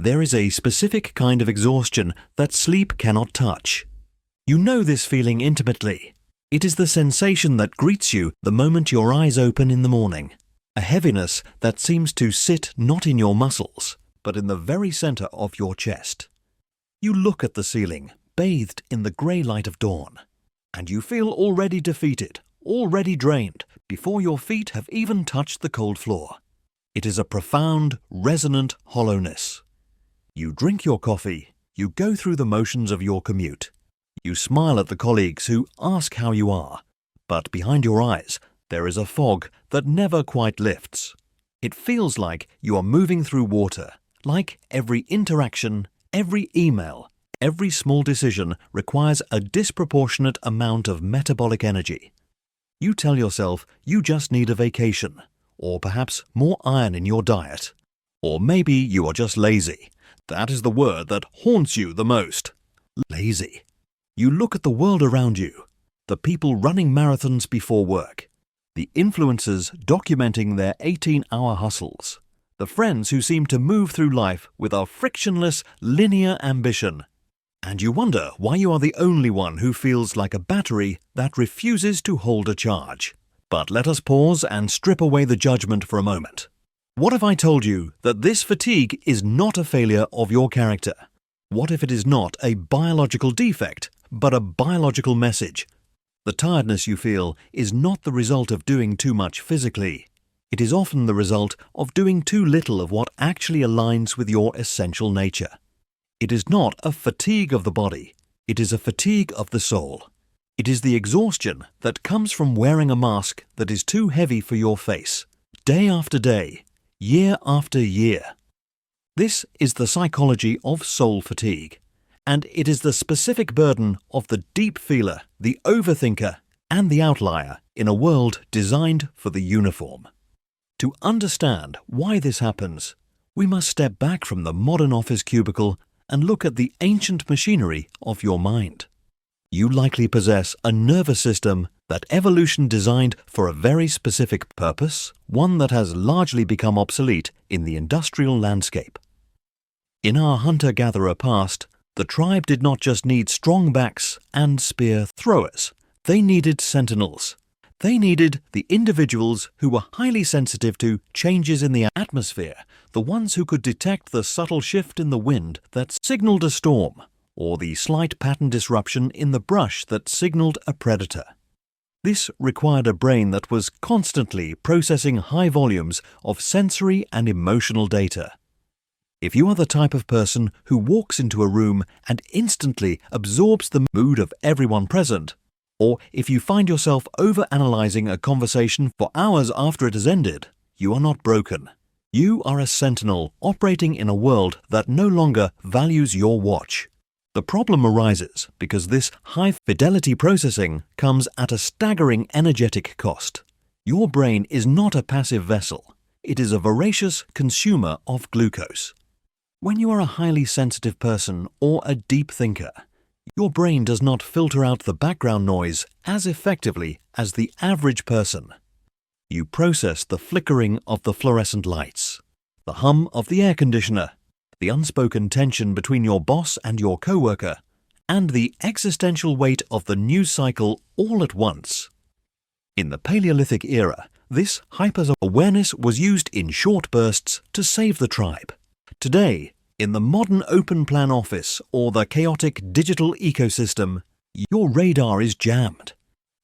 There is a specific kind of exhaustion that sleep cannot touch. You know this feeling intimately. It is the sensation that greets you the moment your eyes open in the morning. A heaviness that seems to sit not in your muscles, but in the very center of your chest. You look at the ceiling, bathed in the grey light of dawn, and you feel already defeated, already drained, before your feet have even touched the cold floor. It is a profound, resonant hollowness. You drink your coffee, you go through the motions of your commute. You smile at the colleagues who ask how you are, but behind your eyes there is a fog that never quite lifts. It feels like you are moving through water, like every interaction, every email, every small decision requires a disproportionate amount of metabolic energy. You tell yourself you just need a vacation, or perhaps more iron in your diet. Or maybe you are just lazy. That is the word that haunts you the most. Lazy. You look at the world around you, the people running marathons before work, the influencers documenting their 18-hour hustles, the friends who seem to move through life with a frictionless, linear ambition. And you wonder why you are the only one who feels like a battery that refuses to hold a charge. But let us pause and strip away the judgment for a moment. What if I told you that this fatigue is not a failure of your character? What if it is not a biological defect, but a biological message? The tiredness you feel is not the result of doing too much physically. It is often the result of doing too little of what actually aligns with your essential nature. It is not a fatigue of the body, it is a fatigue of the soul. It is the exhaustion that comes from wearing a mask that is too heavy for your face, day after day, year after year. This is the psychology of soul fatigue, and it is the specific burden of the deep feeler, the overthinker, and the outlier in a world designed for the uniform. To understand why this happens, we must step back from the modern office cubicle and look at the ancient machinery of your mind. You likely possess a nervous system that evolution designed for a very specific purpose, one that has largely become obsolete in the industrial landscape. In our hunter-gatherer past, the tribe did not just need strong backs and spear throwers. They needed sentinels. They needed the individuals who were highly sensitive to changes in the atmosphere, the ones who could detect the subtle shift in the wind that signaled a storm, or the slight pattern disruption in the brush that signaled a predator. This required a brain that was constantly processing high volumes of sensory and emotional data. If you are the type of person who walks into a room and instantly absorbs the mood of everyone present, or if you find yourself overanalyzing a conversation for hours after it has ended, you are not broken. You are a sentinel operating in a world that no longer values your watch. The problem arises because this high-fidelity processing comes at a staggering energetic cost. Your brain is not a passive vessel. It is a voracious consumer of glucose. When you are a highly sensitive person or a deep thinker, your brain does not filter out the background noise as effectively as the average person. You process the flickering of the fluorescent lights, the hum of the air conditioner, the unspoken tension between your boss and your coworker, and the existential weight of the news cycle all at once. In the Paleolithic era, this hyper-awareness was used in short bursts to save the tribe. Today, in the modern open-plan office or the chaotic digital ecosystem, your radar is jammed.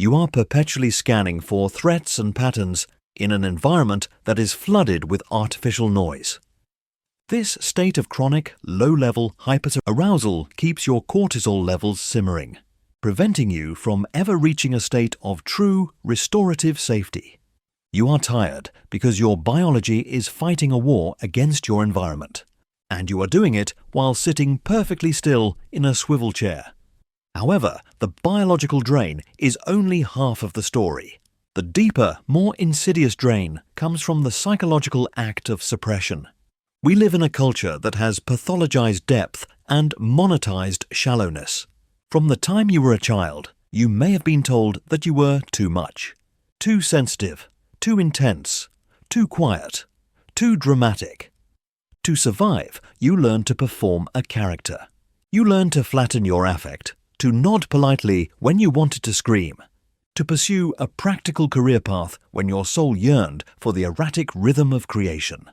You are perpetually scanning for threats and patterns in an environment that is flooded with artificial noise. This state of chronic, low-level hyperarousal keeps your cortisol levels simmering, preventing you from ever reaching a state of true, restorative safety. You are tired because your biology is fighting a war against your environment, and you are doing it while sitting perfectly still in a swivel chair. However, the biological drain is only half of the story. The deeper, more insidious drain comes from the psychological act of suppression. We live in a culture that has pathologized depth and monetized shallowness. From the time you were a child, you may have been told that you were too much, too sensitive, too intense, too quiet, too dramatic. To survive, you learn to perform a character. You learn to flatten your affect, to nod politely when you wanted to scream, to pursue a practical career path when your soul yearned for the erratic rhythm of creation.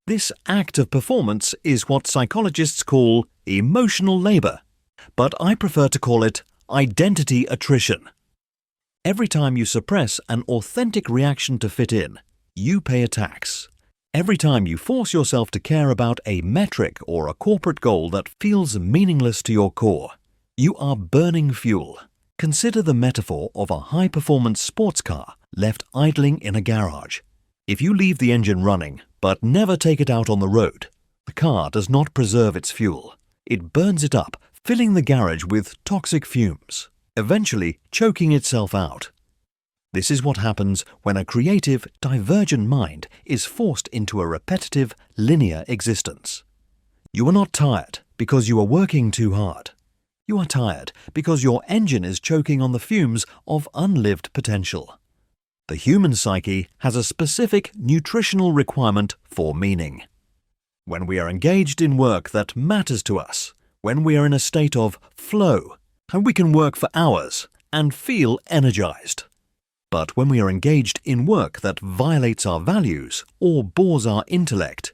This act of performance is what psychologists call emotional labor, but I prefer to call it identity attrition. Every time you suppress an authentic reaction to fit in, you pay a tax. Every time you force yourself to care about a metric or a corporate goal that feels meaningless to your core, you are burning fuel. Consider the metaphor of a high-performance sports car left idling in a garage. If you leave the engine running but never take it out on the road, the car does not preserve its fuel. It burns it up, filling the garage with toxic fumes, eventually choking itself out. This is what happens when a creative, divergent mind is forced into a repetitive, linear existence. You are not tired because you are working too hard. You are tired because your engine is choking on the fumes of unlived potential. The human psyche has a specific nutritional requirement for meaning. When we are engaged in work that matters to us, when we are in a state of flow, and we can work for hours and feel energized. But when we are engaged in work that violates our values or bores our intellect,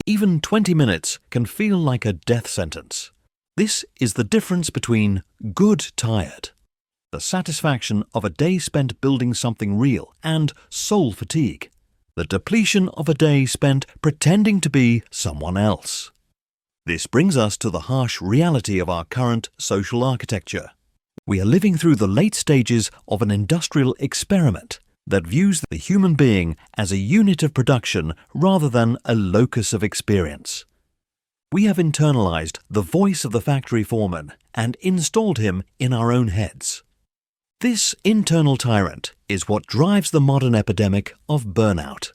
even 20 minutes can feel like a death sentence. This is the difference between good tired, the satisfaction of a day spent building something real, and soul fatigue, the depletion of a day spent pretending to be someone else. This brings us to the harsh reality of our current social architecture. We are living through the late stages of an industrial experiment that views the human being as a unit of production rather than a locus of experience. We have internalized the voice of the factory foreman and installed him in our own heads. This internal tyrant is what drives the modern epidemic of burnout.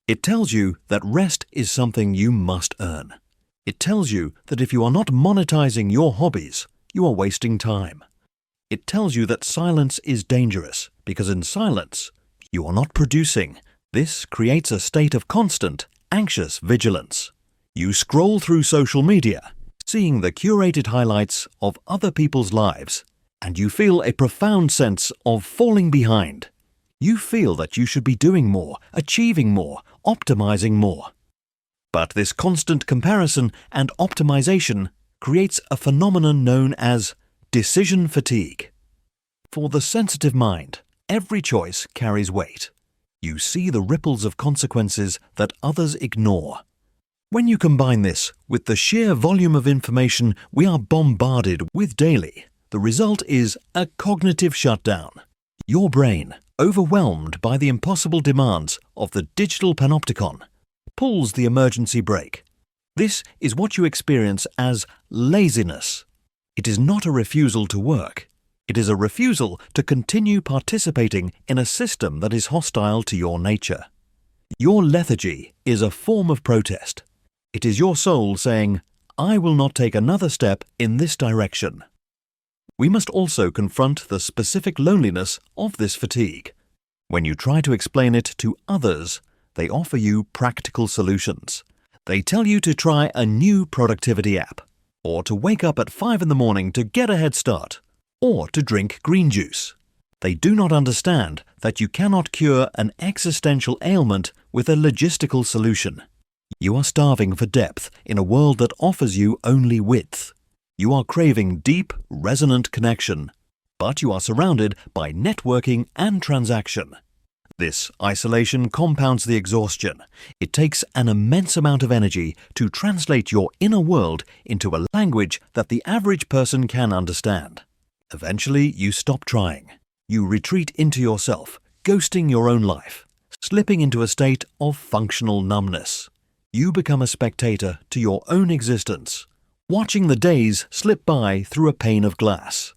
It tells you that rest is something you must earn. It tells you that if you are not monetizing your hobbies, you are wasting time. It tells you that silence is dangerous because in silence, you are not producing. This creates a state of constant, anxious vigilance. You scroll through social media, seeing the curated highlights of other people's lives, and you feel a profound sense of falling behind. You feel that you should be doing more, achieving more, optimizing more. But this constant comparison and optimization creates a phenomenon known as decision fatigue. For the sensitive mind, every choice carries weight. You see the ripples of consequences that others ignore. When you combine this with the sheer volume of information we are bombarded with daily, the result is a cognitive shutdown. Your brain, overwhelmed by the impossible demands of the digital panopticon, pulls the emergency brake. This is what you experience as laziness. It is not a refusal to work. It is a refusal to continue participating in a system that is hostile to your nature. Your lethargy is a form of protest. It is your soul saying, "I will not take another step in this direction." We must also confront the specific loneliness of this fatigue. When you try to explain it to others, they offer you practical solutions. They tell you to try a new productivity app, or to wake up at 5 in the morning to get a head start, or to drink green juice. They do not understand that you cannot cure an existential ailment with a logistical solution. You are starving for depth in a world that offers you only width. You are craving deep, resonant connection, but you are surrounded by networking and transaction. This isolation compounds the exhaustion. It takes an immense amount of energy to translate your inner world into a language that the average person can understand. Eventually, you stop trying. You retreat into yourself, ghosting your own life, slipping into a state of functional numbness. You become a spectator to your own existence, watching the days slip by through a pane of glass.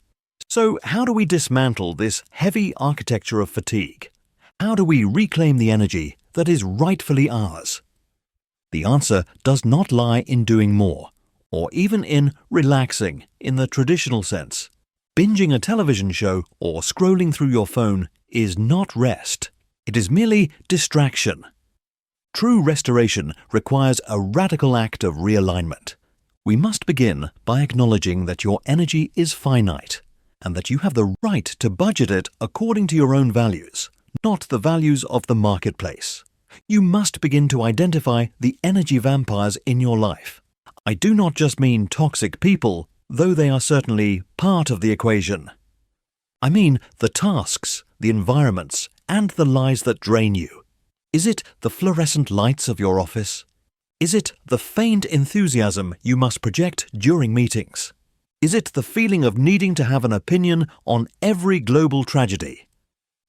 So, how do we dismantle this heavy architecture of fatigue? How do we reclaim the energy that is rightfully ours? The answer does not lie in doing more, or even in relaxing in the traditional sense. Binging a television show or scrolling through your phone is not rest. It is merely distraction. True restoration requires a radical act of realignment. We must begin by acknowledging that your energy is finite and that you have the right to budget it according to your own values, not the values of the marketplace. You must begin to identify the energy vampires in your life. I do not just mean toxic people, though they are certainly part of the equation. I mean the tasks, the environments, and the lies that drain you. Is it the fluorescent lights of your office? Is it the feigned enthusiasm you must project during meetings? Is it the feeling of needing to have an opinion on every global tragedy?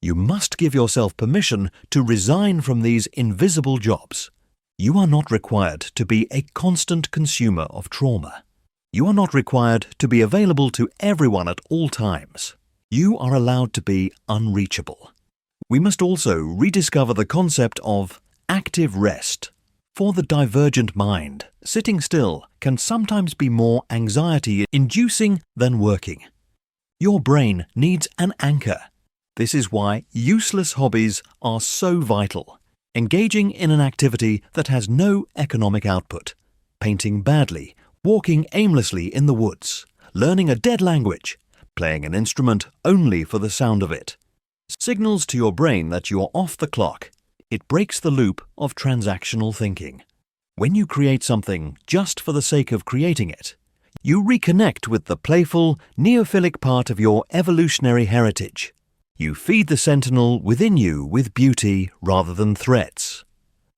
You must give yourself permission to resign from these invisible jobs. You are not required to be a constant consumer of trauma. You are not required to be available to everyone at all times. You are allowed to be unreachable. We must also rediscover the concept of active rest. For the divergent mind, sitting still can sometimes be more anxiety-inducing than working. Your brain needs an anchor. This is why useless hobbies are so vital. Engaging in an activity that has no economic output, painting badly, walking aimlessly in the woods, learning a dead language, playing an instrument only for the sound of it, signals to your brain that you're off the clock. It breaks the loop of transactional thinking. When you create something just for the sake of creating it, you reconnect with the playful, neophilic part of your evolutionary heritage. You feed the sentinel within you with beauty rather than threats.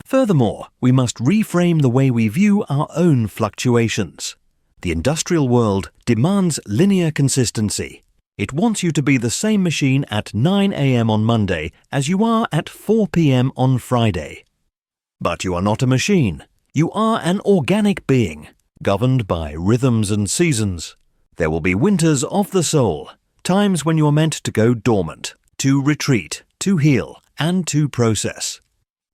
Furthermore, we must reframe the way we view our own fluctuations. The industrial world demands linear consistency. It wants you to be the same machine at 9 a.m. on Monday as you are at 4 p.m. on Friday. But you are not a machine. You are an organic being, governed by rhythms and seasons. There will be winters of the soul, times when you are meant to go dormant, to retreat, to heal, and to process.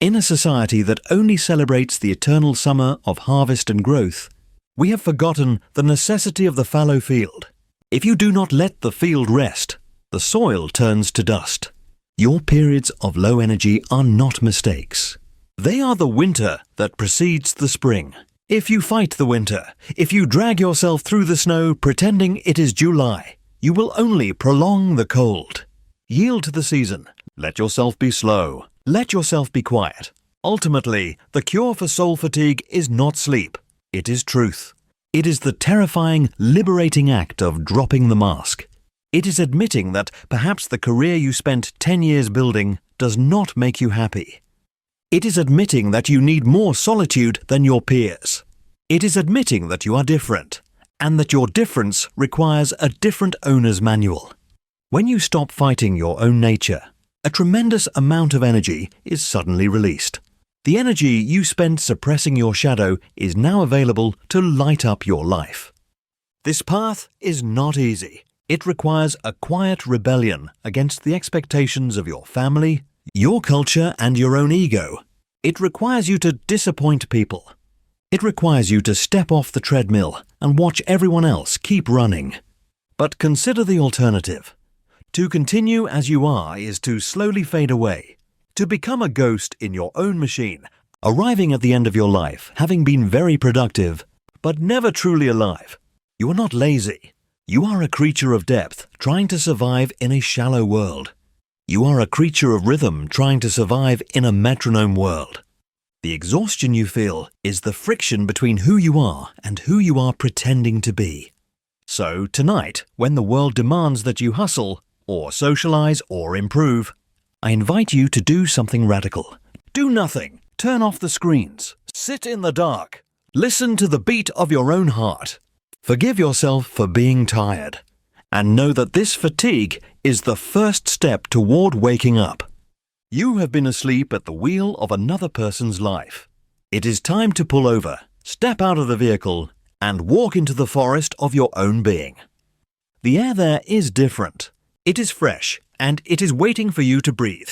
In a society that only celebrates the eternal summer of harvest and growth, we have forgotten the necessity of the fallow field. If you do not let the field rest, the soil turns to dust. Your periods of low energy are not mistakes. They are the winter that precedes the spring. If you fight the winter, if you drag yourself through the snow pretending it is July, you will only prolong the cold. Yield to the season. Let yourself be slow. Let yourself be quiet. Ultimately, the cure for soul fatigue is not sleep. It is truth. It is the terrifying, liberating act of dropping the mask. It is admitting that perhaps the career you spent 10 years building does not make you happy. It is admitting that you need more solitude than your peers. It is admitting that you are different, and that your difference requires a different owner's manual. When you stop fighting your own nature, a tremendous amount of energy is suddenly released. The energy you spent suppressing your shadow is now available to light up your life. This path is not easy. It requires a quiet rebellion against the expectations of your family, your culture, and your own ego. It requires you to disappoint people. It requires you to step off the treadmill and watch everyone else keep running. But consider the alternative. To continue as you are is to slowly fade away. To become a ghost in your own machine, arriving at the end of your life having been very productive, but never truly alive. You are not lazy. You are a creature of depth trying to survive in a shallow world. You are a creature of rhythm trying to survive in a metronome world. The exhaustion you feel is the friction between who you are and who you are pretending to be. So tonight, when the world demands that you hustle, or socialize, or improve, I invite you to do something radical. Do nothing. Turn off the screens. Sit in the dark. Listen to the beat of your own heart. Forgive yourself for being tired. And know that this fatigue is the first step toward waking up. You have been asleep at the wheel of another person's life. It is time to pull over, step out of the vehicle, and walk into the forest of your own being. The air there is different. It is fresh, and it is waiting for you to breathe.